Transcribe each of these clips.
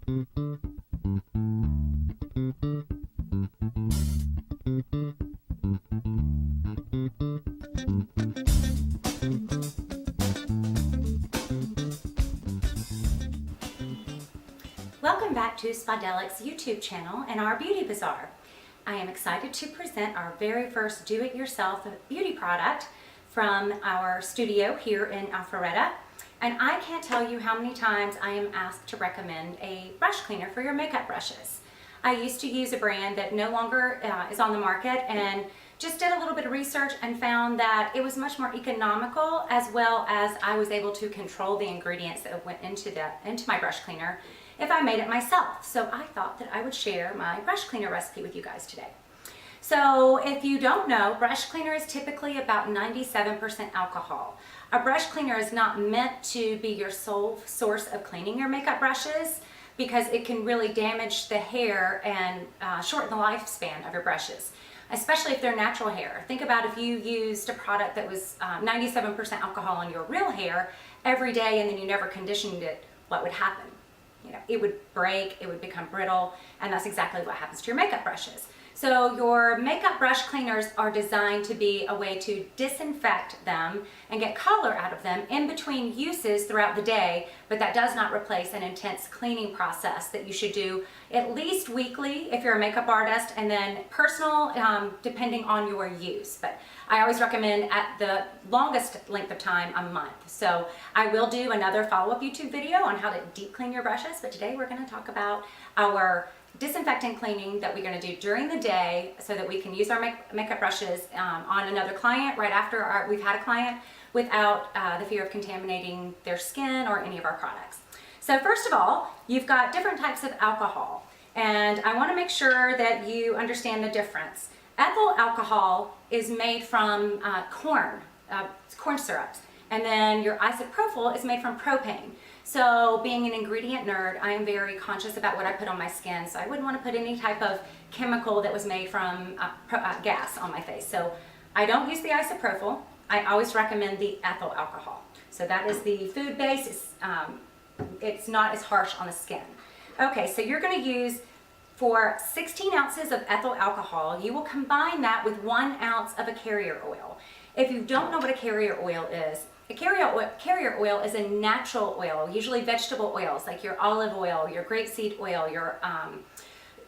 Welcome back to SpaDelic's YouTube channel and our beauty bazaar. I am excited to present our very first do-it-yourself beauty product from our studio here in Alpharetta. And I can't tell you how many times I am asked to recommend a brush cleaner for your makeup brushes. I used to use a brand that no longer is on the market, and just did a little bit of research and found that it was much more economical, as well as I was able to control the ingredients that went into my brush cleaner if I made it myself. So I thought that I would share my brush cleaner recipe with you guys today. So if you don't know, brush cleaner is typically about 97% alcohol. A brush cleaner is not meant to be your sole source of cleaning your makeup brushes, because it can really damage the hair and shorten the lifespan of your brushes, especially if they're natural hair. Think about if you used a product that was 97% alcohol on your real hair every day and then you never conditioned it, what would happen? You know, it would break, it would become brittle, and that's exactly what happens to your makeup brushes. So your makeup brush cleaners are designed to be a way to disinfect them and get color out of them in between uses throughout the day, but that does not replace an intense cleaning process that you should do at least weekly if you're a makeup artist, and then personal depending on your use. But I always recommend at the longest length of time, a month. So I will do another follow-up YouTube video on how to deep clean your brushes, but today we're going to talk about our disinfectant cleaning that we're going to do during the day so that we can use our makeup brushes on another client right after we've had a client, without the fear of contaminating their skin or any of our products. So first of all, you've got different types of alcohol, and I want to make sure that you understand the difference. Ethyl alcohol is made from corn syrups, and then your isopropyl is made from propane. So being an ingredient nerd, I am very conscious about what I put on my skin, so I wouldn't want to put any type of chemical that was made from gas on my face. So I don't use the isopropyl. I always recommend the ethyl alcohol. So that is the food base. It's not as harsh on the skin. Okay, so you're going to use, for 16 ounces of ethyl alcohol, you will combine that with 1 ounce of a carrier oil. If you don't know what a carrier oil is, a carrier oil is a natural oil, usually vegetable oils like your olive oil, your grapeseed oil, your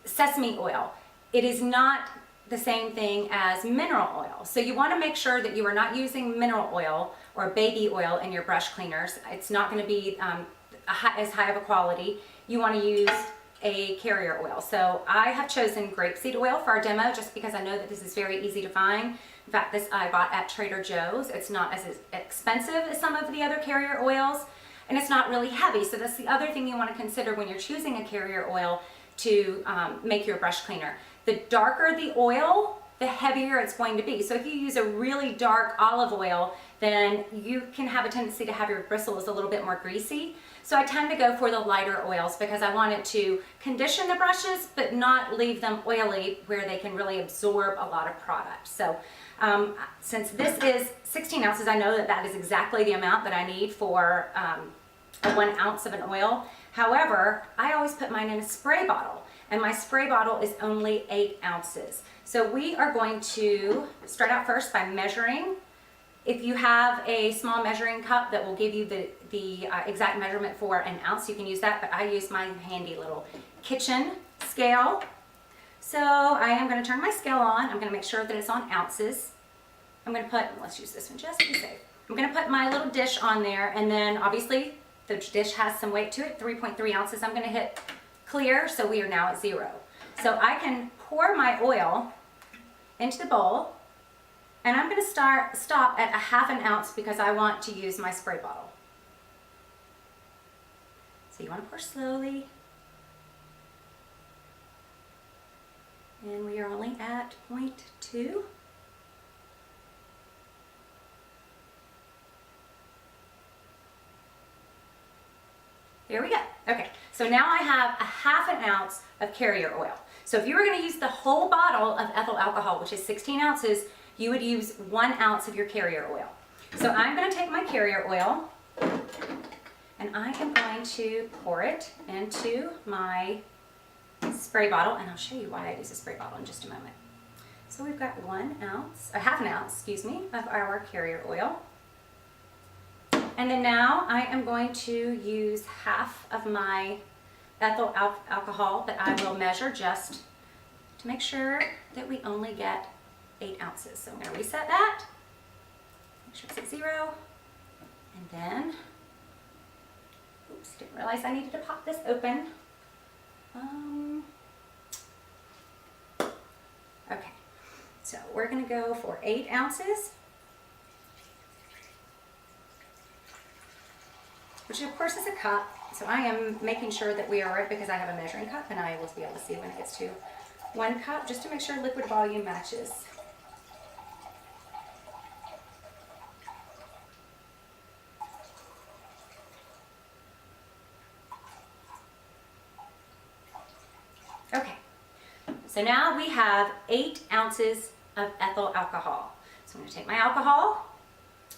sesame oil. It is not the same thing as mineral oil. So you want to make sure that you are not using mineral oil or baby oil in your brush cleaners. It's not going to be as high of a quality. You want to use a carrier oil. So I have chosen grapeseed oil for our demo just because I know that this is very easy to find. In fact, this I bought at Trader Joe's. It's not as expensive as some of the other carrier oils, and it's not really heavy. So that's the other thing you want to consider when you're choosing a carrier oil to make your brush cleaner. The darker the oil, the heavier it's going to be. So if you use a really dark olive oil, then you can have a tendency to have your bristles a little bit more greasy. So I tend to go for the lighter oils because I want it to condition the brushes but not leave them oily where they can really absorb a lot of product. So since this is 16 ounces, I know that that is exactly the amount that I need for 1 ounce of an oil. However, I always put mine in a spray bottle, and my spray bottle is only 8 ounces. So we are going to start out first by measuring. If you have a small measuring cup that will give you the exact measurement for an ounce, you can use that, but I use my handy little kitchen scale. So I am going to turn my scale on. I'm going to make sure that it's on ounces. I'm going to put, let's use this one just to be safe. I'm going to put my little dish on there, and then obviously the dish has some weight to it, 3.3 ounces. I'm going to hit clear, so we are now at 0. So I can pour my oil into the bowl, and I'm going to stop at a 1/2 ounce because I want to use my spray bottle. So you want to pour slowly. And we are only at 0.2. There we go. Okay, so now I have a 1/2 ounce of carrier oil. So if you were going to use the whole bottle of ethyl alcohol, which is 16 ounces, you would use 1 ounce of your carrier oil. So I'm going to take my carrier oil, And I am going to pour it into my spray bottle, and I'll show you why I use a spray bottle in just a moment. So we've got half an ounce, excuse me, of our carrier oil. And then now I am going to use half of my ethyl alcohol that I will measure just to make sure that we only get 8 ounces. So I'm going to reset that, make sure it's at 0, and then, oops, didn't realize I needed to pop this open. Okay, so we're going to go for 8 ounces, which of course is a cup. So I am making sure that we are right because I have a measuring cup and I will be able to see when it gets to 1 cup just to make sure liquid volume matches. Okay, so now we have 8 ounces of ethyl alcohol. So I'm going to take my alcohol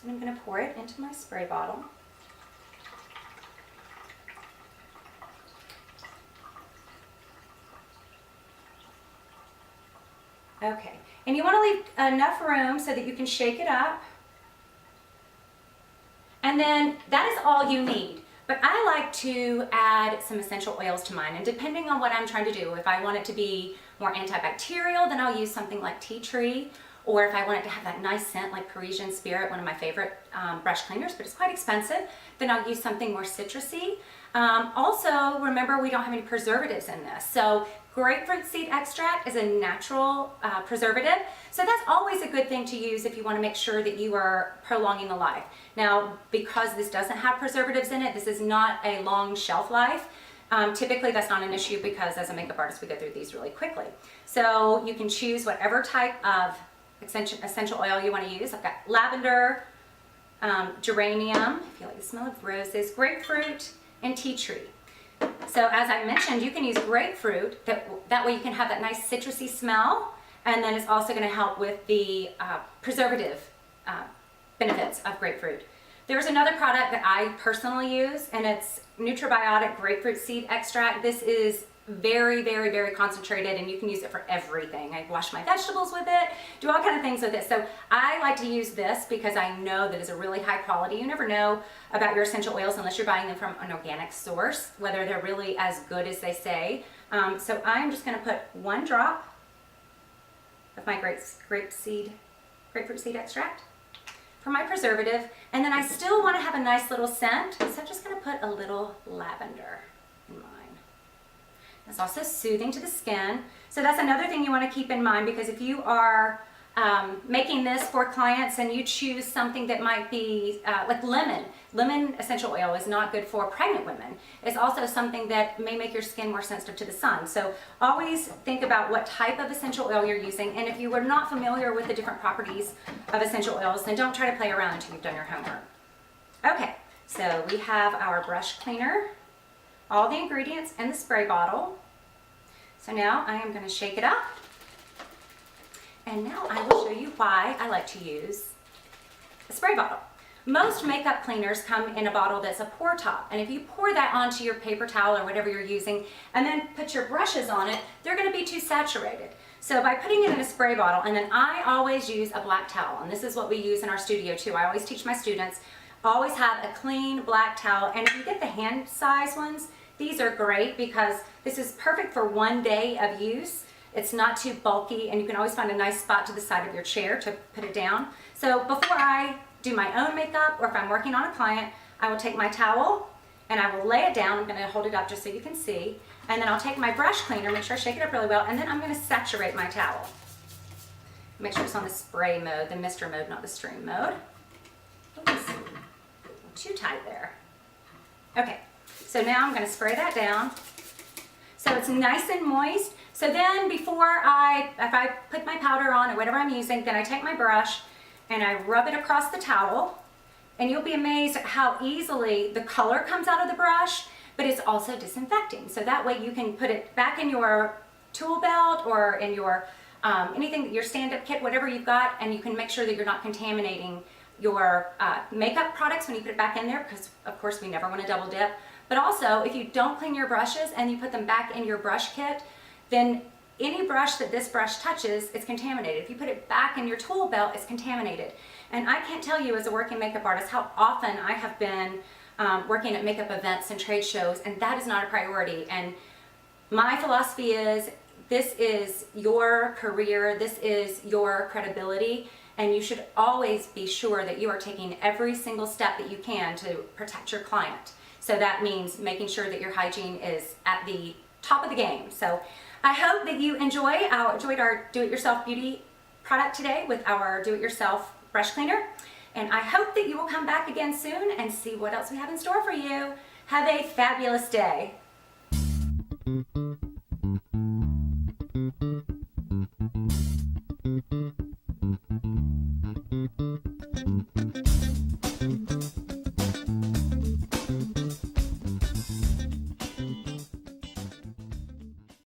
and I'm going to pour it into my spray bottle. Okay, and you want to leave enough room so that you can shake it up. And then that is all you need. But I like to add some essential oils to mine, and depending on what I'm trying to do, if I want it to be more antibacterial, then I'll use something like tea tree, or if I want it to have that nice scent like Parisian Spirit, one of my favorite brush cleaners, but it's quite expensive, then I'll use something more citrusy. Also, remember we don't have any preservatives in this, so grapefruit seed extract is a natural preservative, so that's always a good thing to use if you want to make sure that you are prolonging the life. Now, because this doesn't have preservatives in it, this is not a long shelf life. Typically that's not an issue because as a makeup artist we go through these really quickly. So you can choose whatever type of essential oil you want to use. I've got lavender, geranium, if you like the smell of roses, grapefruit, and tea tree. So as I mentioned, you can use grapefruit, that way you can have that nice citrusy smell, and then it's also going to help with the preservative benefits of grapefruit. There's another product that I personally use, and it's Nutribiotic grapefruit seed extract. This is very, very, very concentrated, and you can use it for everything. I wash my vegetables with it, do all kind of things with it. So I like to use this because I know that it's a really high quality. You never know about your essential oils unless you're buying them from an organic source, whether they're really as good as they say. So I'm just going to put 1 drop of my grapefruit seed extract for my preservative, and then I still want to have a nice little scent, so I'm just going to put a little lavender in mine. It's also soothing to the skin. So that's another thing you want to keep in mind, because if you are making this for clients and you choose something that might be like lemon essential oil is not good for pregnant women. It's also something that may make your skin more sensitive to the sun. So always think about what type of essential oil you're using, and if you are not familiar with the different properties of essential oils, then don't try to play around until you've done your homework. Okay, so we have our brush cleaner, all the ingredients in the spray bottle. So now I am going to shake it up, and now I will show you why I like to use a spray bottle. Most makeup cleaners come in a bottle that's a pour top, and if you pour that onto your paper towel or whatever you're using and then put your brushes on it, they're going to be too saturated. So by putting it in a spray bottle, and then I always use a black towel, and this is what we use in our studio too. I always teach my students, always have a clean black towel, and if you get the hand size ones, these are great because this is perfect for 1 day of use. It's not too bulky, and you can always find a nice spot to the side of your chair to put it down. So before I do my own makeup, or if I'm working on a client, I will take my towel and I will lay it down. I'm going to hold it up just so you can see. And then I'll take my brush cleaner, make sure I shake it up really well, and then I'm going to saturate my towel. Make sure it's on the spray mode, the mister mode, not the stream mode. Oops, too tight there. Okay, so now I'm going to spray that down. So it's nice and moist. So then if I put my powder on or whatever I'm using, then I take my brush and I rub it across the towel, and you'll be amazed at how easily the color comes out of the brush, but it's also disinfecting. So that way you can put it back in your tool belt or in your anything, your stand-up kit, whatever you've got, and you can make sure that you're not contaminating your makeup products when you put it back in there, because of course we never want to double dip. But also, if you don't clean your brushes and you put them back in your brush kit, then any brush that this brush touches is contaminated. If you put it back in your tool belt, it's contaminated. And I can't tell you as a working makeup artist how often I have been working at makeup events and trade shows, and that is not a priority. And my philosophy is, this is your career, this is your credibility, and you should always be sure that you are taking every single step that you can to protect your client. So that means making sure that your hygiene is at the top of the game. So I hope that you enjoyed our do-it-yourself beauty product today with our do-it-yourself brush cleaner. And I hope that you will come back again soon and see what else we have in store for you. Have a fabulous day.